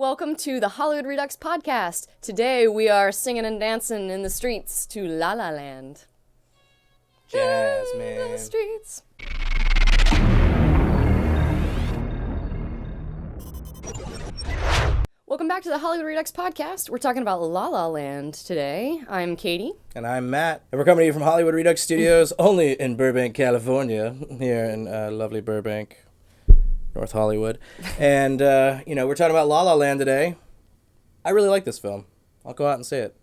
welcome to the Hollywood Redux Podcast. Today we are singing and dancing in the streets to La La Land. Jazz, in man. the streets. Welcome back to the Hollywood Redux Podcast. We're talking about La La Land today. I'm Katie. And I'm Matt. And we're coming to you from Hollywood Redux Studios, only in Burbank, California, here in lovely Burbank, North Hollywood. And, we're talking about La La Land today. I really like this film. I'll go out and say it.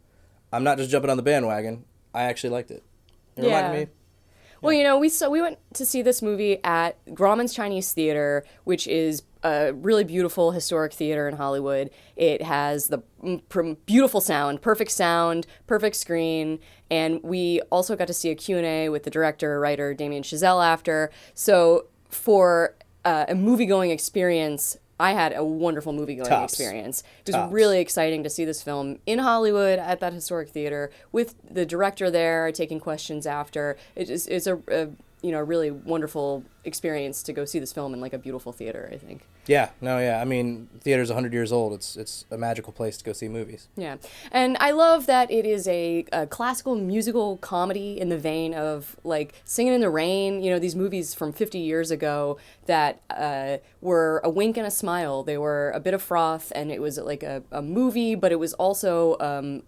I'm not just jumping on the bandwagon. I actually liked it. It reminded me. Well, we went to see this movie at Grauman's Chinese Theater, which is a really beautiful historic theater in Hollywood. It has the beautiful sound, perfect screen, and we also got to see a Q&A with the writer, Damien Chazelle after. So for a movie-going experience, I had a wonderful movie-going experience. It was really exciting to see this film in Hollywood at that historic theater with the director there taking questions after. It's a really wonderful experience to go see this film in like a beautiful theater, I think. Yeah. I mean, theater's 100 years old. It's a magical place to go see movies. Yeah. And I love that it is a classical musical comedy in the vein of like Singing in the Rain, these movies from 50 years ago that were a wink and a smile. They were a bit of froth, and it was like a movie, but it was also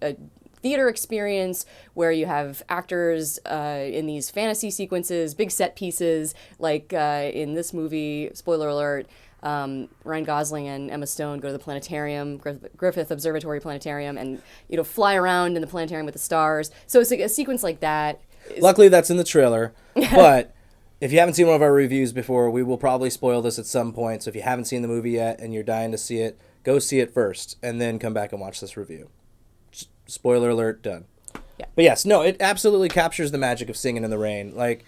a theater experience where you have actors in these fantasy sequences, big set pieces, like in this movie, spoiler alert, Ryan Gosling and Emma Stone go to the planetarium, Griffith Observatory Planetarium, and fly around in the planetarium with the stars. So it's like a sequence like that. Luckily, that's in the trailer, but if you haven't seen one of our reviews before, we will probably spoil this at some point. So if you haven't seen the movie yet and you're dying to see it, go see it first, and then come back and watch this review. Spoiler alert, done. Yeah. But yes, no, it absolutely captures the magic of Singing in the Rain. Like,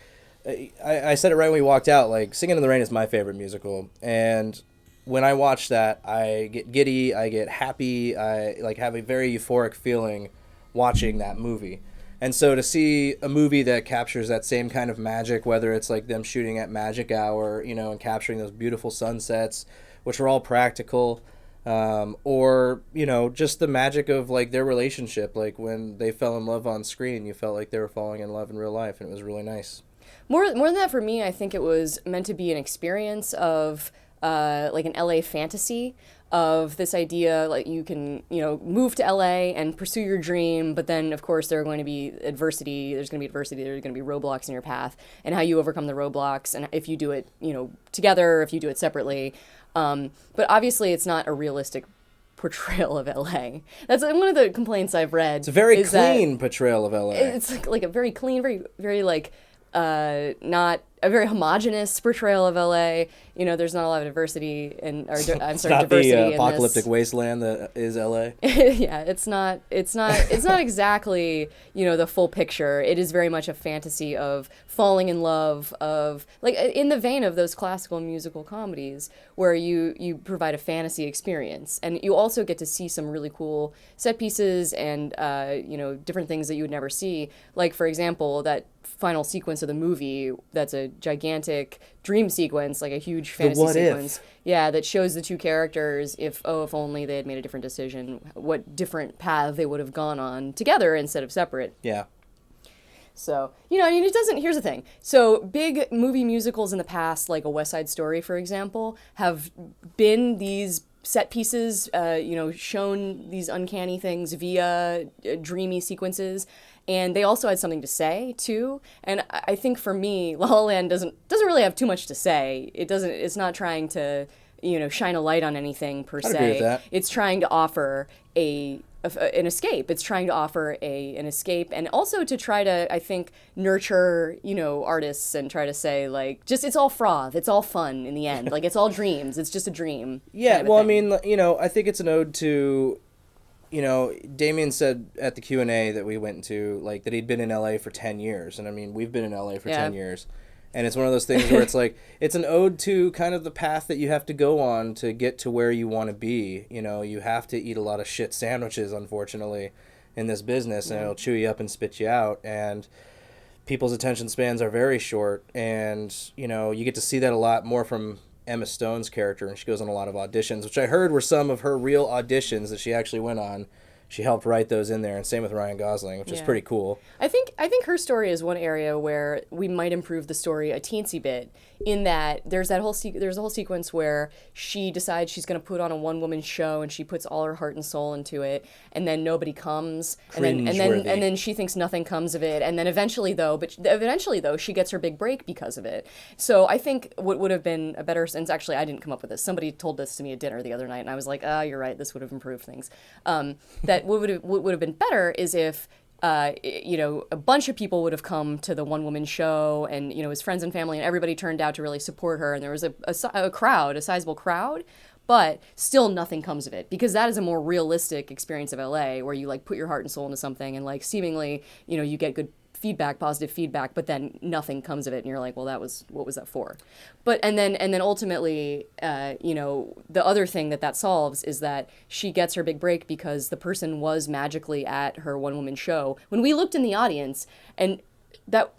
I said it right when we walked out, like, Singing in the Rain is my favorite musical. And when I watch that, I get giddy, I get happy, I, have a very euphoric feeling watching that movie. And so to see a movie that captures that same kind of magic, whether it's, like, them shooting at magic hour, and capturing those beautiful sunsets, which are all practical, or just the magic of like their relationship, like when they fell in love on screen, you felt like they were falling in love in real life, and it was really nice. More than that, for me, I think it was meant to be an experience of like an LA fantasy of this idea, like you can move to LA and pursue your dream, but then of course there's going to be adversity, there's going to be roadblocks in your path, and how you overcome the roadblocks, and if you do it together, if you do it separately. But obviously it's not a realistic portrayal of LA. That's one of the complaints I've read. It's a very clean portrayal of LA. It's like a very clean, very, very like, not a very homogenous portrayal of LA. There's not a lot of diversity diversity not the apocalyptic wasteland that is LA. Yeah, it's not exactly, the full picture. It is very much a fantasy of falling in love, of like in the vein of those classical musical comedies where you provide a fantasy experience, and you also get to see some really cool set pieces and different things that you would never see. Like, for example, that final sequence of the movie that's a gigantic dream sequence, like a huge fantasy sequence. Yeah, that shows the two characters, if only they had made a different decision, what different path they would have gone on together instead of separate. Yeah. So, it doesn't, here's the thing. So, big movie musicals in the past, like a West Side Story, for example, have been these set pieces, shown these uncanny things via dreamy sequences. And they also had something to say too. And I think for me, La La Land doesn't really have too much to say. It's not trying to, shine a light on anything per se. I'd agree with that. It's trying to offer an escape. It's trying to offer an escape, and also to try to, I think, nurture, artists and try to say like, just it's all froth, it's all fun in the end. Like it's all dreams. It's just a dream. Yeah. Kind of well, I mean, I think it's an ode to. Damien said at the Q&A that we went to, like, that he'd been in LA for 10 years. And I mean, we've been in LA for 10 years. And it's one of those things where it's like, it's an ode to kind of the path that you have to go on to get to where you want to be. You have to eat a lot of shit sandwiches, unfortunately, in this business, and it'll chew you up and spit you out. And people's attention spans are very short. And, you get to see that a lot more from Emma Stone's character, and she goes on a lot of auditions, which I heard were some of her real auditions that she actually went on. She helped write those in there, and same with Ryan Gosling, which is pretty cool. I think her story is one area where we might improve the story a teensy bit. In that there's a whole sequence where she decides she's going to put on a one-woman show, and she puts all her heart and soul into it, and then nobody comes, and then she thinks nothing comes of it, and then eventually though she gets her big break because of it. So I think what would have been a better sense, actually I didn't come up with this. Somebody told this to me at dinner the other night, and I was like, you're right, this would have improved things. That what would have been better is if a bunch of people would have come to the one-woman show, and his friends and family and everybody turned out to really support her, and there was a crowd, a sizable crowd, but still nothing comes of it, because that is a more realistic experience of LA, where you like put your heart and soul into something, and like seemingly you get good feedback, positive feedback, but then nothing comes of it, and you're like, well, what was that for? But and then ultimately, the other thing that solves is that she gets her big break because the person was magically at her one-woman show when we looked in the audience, and that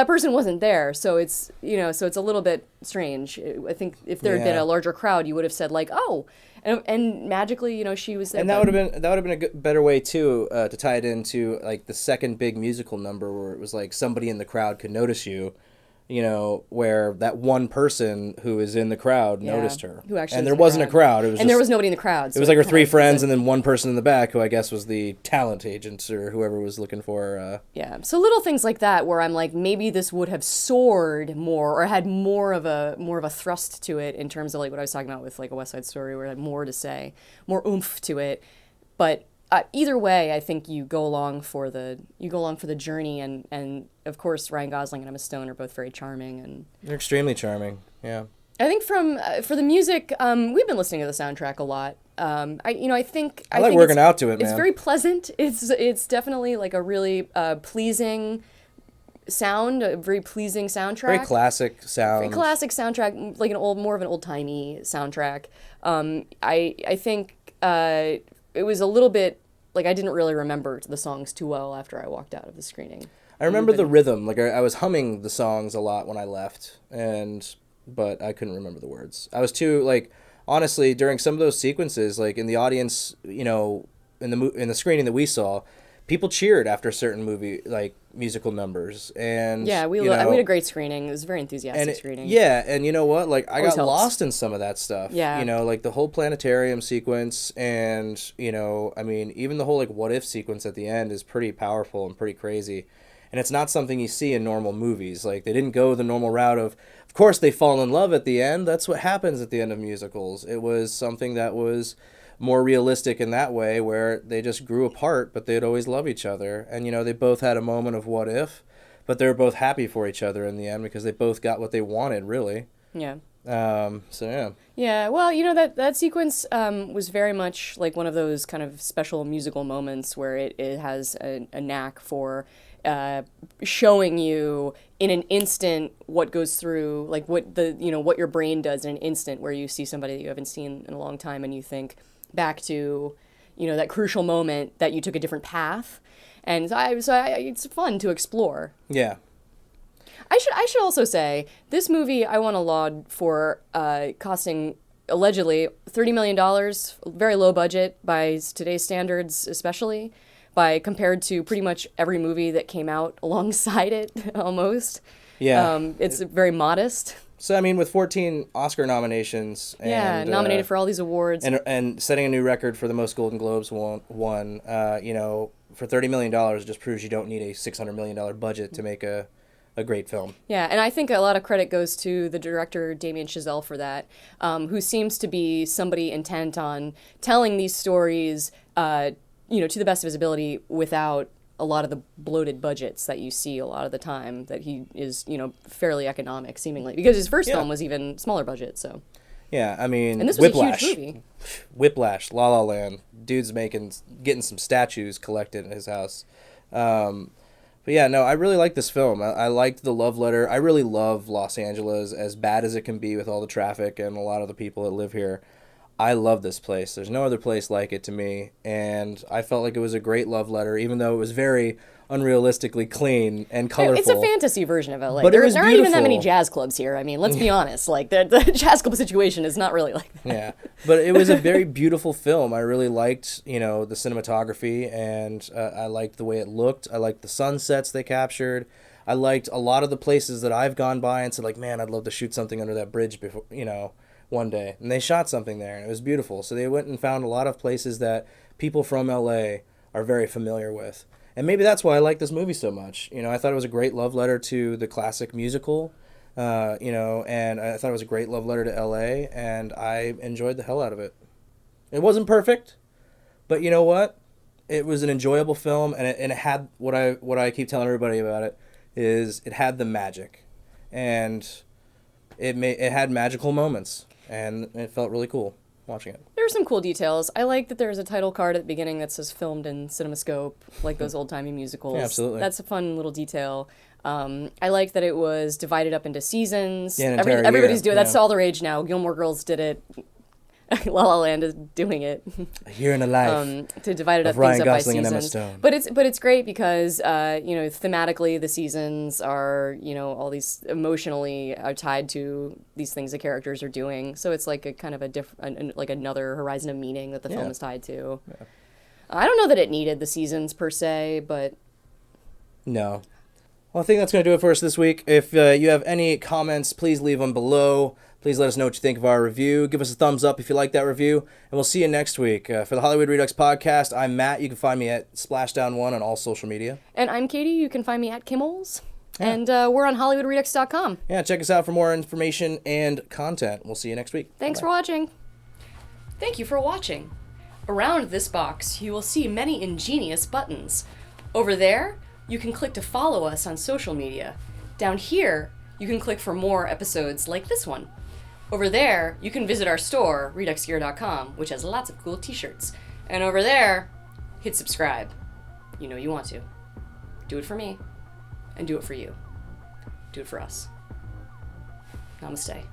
person wasn't there. So it's a little bit strange. I think if there had been a larger crowd, you would have said like, oh. And magically, she was there. And that would have been a better way too, to tie it into like the second big musical number, where it was like somebody in the crowd could notice you, where that one person who is in the crowd noticed her. Who actually, and there wasn't a crowd. It was there was nobody in the crowd. So it was like her three friends and then one person in the back, who I guess was the talent agent or whoever was looking for her. Yeah. So little things like that, where I'm like, maybe this would have soared more, or had more of a thrust to it, in terms of like what I was talking about with like a West Side Story, where it had more to say, more oomph to it. But either way, I think you go along for the journey, and of course Ryan Gosling and Emma Stone are both very charming, and they're extremely charming. Yeah. I think for the music, we've been listening to the soundtrack a lot. I think working out to it, man. It's very pleasant. It's definitely like a really pleasing sound, a very pleasing soundtrack. Very classic sound. Very classic soundtrack, like more of an old-timey soundtrack. I think it was a little bit like I didn't really remember the songs too well after I walked out of the screening. I remember the rhythm. Like I was humming the songs a lot when I left, but I couldn't remember the words. I was too honestly, during some of those sequences, like in the audience, in the screening that we saw, people cheered after certain musical numbers, and yeah, we had a great screening. It was a very enthusiastic screening. Yeah, and you know what? Like I got helps. lost in some of that stuff. Yeah, like the whole planetarium sequence, and even the whole what if sequence at the end is pretty powerful and pretty crazy. And it's not something you see in normal movies. Like, they didn't go the normal route of course, they fall in love at the end. That's what happens at the end of musicals. It was something that was more realistic in that way, where they just grew apart, but they'd always love each other. And, they both had a moment of what if, but they were both happy for each other in the end, because they both got what they wanted, really. Yeah. So, yeah. Yeah, well, that sequence was very much like one of those kind of special musical moments where it has a knack for showing you in an instant what goes through, like what what your brain does in an instant, where you see somebody that you haven't seen in a long time, and you think back to that crucial moment that you took a different path, and it's fun to explore. Yeah. I should also say, this movie I want to laud for costing allegedly $30 million, very low budget by today's standards, especially compared to pretty much every movie that came out alongside it, almost. Yeah. It's very modest. So, with 14 Oscar nominations. And, nominated for all these awards. And setting a new record for the most Golden Globes won, for $30 million, it just proves you don't need a $600 million budget to make a great film. Yeah, and I think a lot of credit goes to the director, Damien Chazelle, for that, who seems to be somebody intent on telling these stories, to the best of his ability, without a lot of the bloated budgets that you see a lot of the time, that he is, fairly economic, seemingly. Because his first film was even smaller budget, so. Yeah, and this was Whiplash. a huge movie. Whiplash, La La Land. Dude's getting some statues collected in his house. But yeah, no, I really like this film. I liked the love letter. I really love Los Angeles, as bad as it can be with all the traffic and a lot of the people that live here. I love this place. There's no other place like it to me. And I felt like it was a great love letter, even though it was very unrealistically clean and colorful. It's a fantasy version of LA. But There it was aren't even that many beautiful. jazz clubs here. I mean, let's be honest. Like, the jazz club situation is not really like that. Yeah, but it was a very beautiful film. I really liked, the cinematography, and I liked the way it looked. I liked the sunsets they captured. I liked a lot of the places that I've gone by and said, like, man, I'd love to shoot something under that bridge before, one day. And they shot something there, and it was beautiful. So they went and found a lot of places that people from LA are very familiar with. And maybe that's why I like this movie so much. I thought it was a great love letter to the classic musical, and I thought it was a great love letter to LA, and I enjoyed the hell out of it. It wasn't perfect, but you know what? It was an enjoyable film, and it had what I keep telling everybody about it is it had the magic, and it had magical moments, and it felt really cool watching it. There are some cool details. I like that there's a title card at the beginning that says filmed in CinemaScope, like those old-timey musicals. Yeah, absolutely. That's a fun little detail. I like that it was divided up into seasons. Yeah, an entire Everybody's year, doing that's all the rage now. Gilmore Girls did it. La La Land is doing it. A year in a life. To divide it up, Ryan things up Gosling by and Emma seasons. Stone. But it's great because thematically the seasons are all these emotionally are tied to these things the characters are doing. So it's like a kind of like another horizon of meaning that the film is tied to. Yeah. I don't know that it needed the seasons per se, but no. Well, I think that's going to do it for us this week. If you have any comments, please leave them below. Please let us know what you think of our review. Give us a thumbs up if you like that review. And we'll see you next week. For the Hollywood Redux Podcast, I'm Matt. You can find me at Splashdown1 on all social media. And I'm Katie. You can find me at Kimmels. Yeah. And we're on HollywoodRedux.com. Yeah, check us out for more information and content. We'll see you next week. Thanks for watching. Thank you for watching. Around this box, you will see many ingenious buttons. Over there, you can click to follow us on social media. Down here, you can click for more episodes like this one. Over there, you can visit our store, reduxgear.com, which has lots of cool t-shirts. And over there, hit subscribe. You know you want to. Do it for me, and do it for you. Do it for us. Namaste.